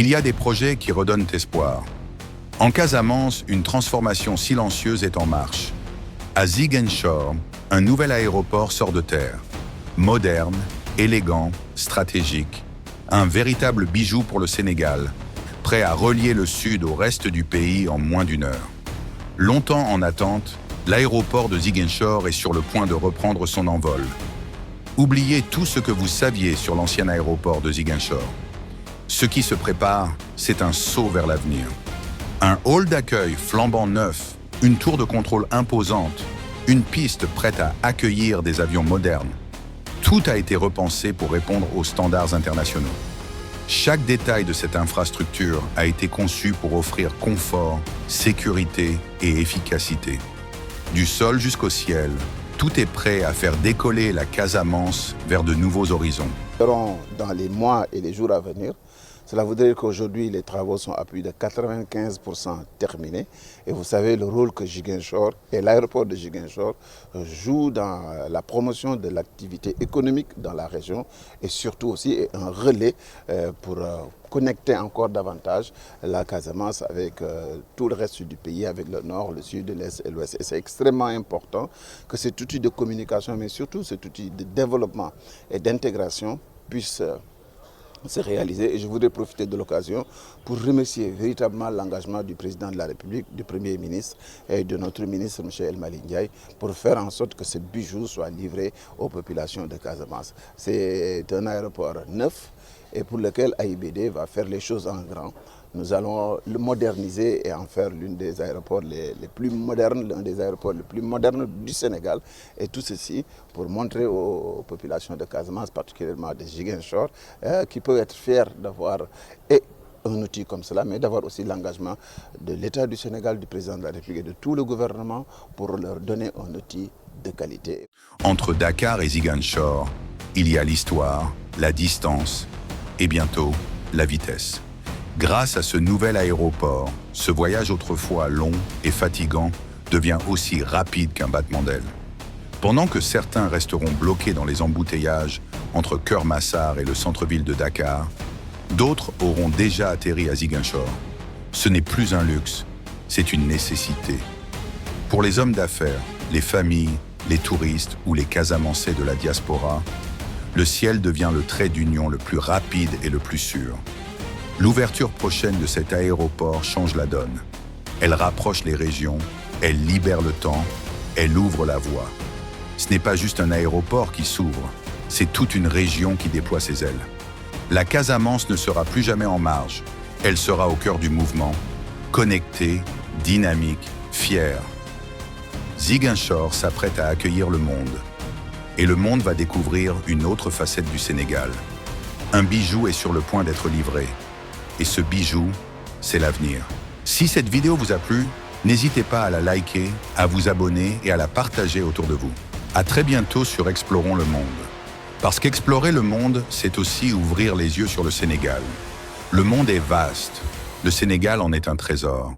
Il y a des projets qui redonnent espoir. En Casamance, une transformation silencieuse est en marche. À Ziguinchor, un nouvel aéroport sort de terre. Moderne, élégant, stratégique. Un véritable bijou pour le Sénégal, prêt à relier le sud au reste du pays en moins d'1 heure. Longtemps en attente, l'aéroport de Ziguinchor est sur le point de reprendre son envol. Oubliez tout ce que vous saviez sur l'ancien aéroport de Ziguinchor. Ce qui se prépare, c'est un saut vers l'avenir. Un hall d'accueil flambant neuf, une tour de contrôle imposante, une piste prête à accueillir des avions modernes. Tout a été repensé pour répondre aux standards internationaux. Chaque détail de cette infrastructure a été conçu pour offrir confort, sécurité et efficacité. Du sol jusqu'au ciel, tout est prêt à faire décoller la Casamance vers de nouveaux horizons. Dans les mois et les jours à venir, cela voudrait dire qu'aujourd'hui, les travaux sont à plus de 95% terminés. Et vous savez le rôle que Ziguinchor et l'aéroport de Ziguinchor jouent dans la promotion de l'activité économique dans la région et surtout aussi un relais pour connecter encore davantage la Casamance avec tout le reste du pays, avec le nord, le sud, l'est et l'ouest. Et c'est extrêmement important que cet outil de communication, mais surtout cet outil de développement et d'intégration puisse se réaliser. Et je voudrais profiter de l'occasion pour remercier véritablement l'engagement du président de la République, du Premier ministre et de notre ministre M. El Malick Ndiaye pour faire en sorte que ce bijou soit livré aux populations de Casamance. C'est un aéroport neuf et pour lequel AIBD va faire les choses en grand. Nous allons le moderniser et en faire l'un des aéroports les plus modernes, l'un des aéroports les plus modernes du Sénégal. Et tout ceci pour montrer aux populations de Casamance, particulièrement de Ziguinchor, qui peuvent être fiers d'avoir un outil comme cela, mais d'avoir aussi l'engagement de l'État du Sénégal, du président de la République et de tout le gouvernement pour leur donner un outil de qualité. Entre Dakar et Ziguinchor, il y a l'histoire, la distance et bientôt la vitesse. Grâce à ce nouvel aéroport, ce voyage autrefois long et fatigant devient aussi rapide qu'un battement d'aile. Pendant que certains resteront bloqués dans les embouteillages entre Keur Massar et le centre-ville de Dakar, d'autres auront déjà atterri à Ziguinchor. Ce n'est plus un luxe, c'est une nécessité. Pour les hommes d'affaires, les familles, les touristes ou les Casamançais de la diaspora, le ciel devient le trait d'union le plus rapide et le plus sûr. L'ouverture prochaine de cet aéroport change la donne. Elle rapproche les régions, elle libère le temps, elle ouvre la voie. Ce n'est pas juste un aéroport qui s'ouvre, c'est toute une région qui déploie ses ailes. La Casamance ne sera plus jamais en marge, elle sera au cœur du mouvement, connectée, dynamique, fière. Ziguinchor s'apprête à accueillir le monde. Et le monde va découvrir une autre facette du Sénégal. Un bijou est sur le point d'être livré. Et ce bijou, c'est l'avenir. Si cette vidéo vous a plu, n'hésitez pas à la liker, à vous abonner et à la partager autour de vous. À très bientôt sur Explorons le monde. Parce qu'explorer le monde, c'est aussi ouvrir les yeux sur le Sénégal. Le monde est vaste. Le Sénégal en est un trésor.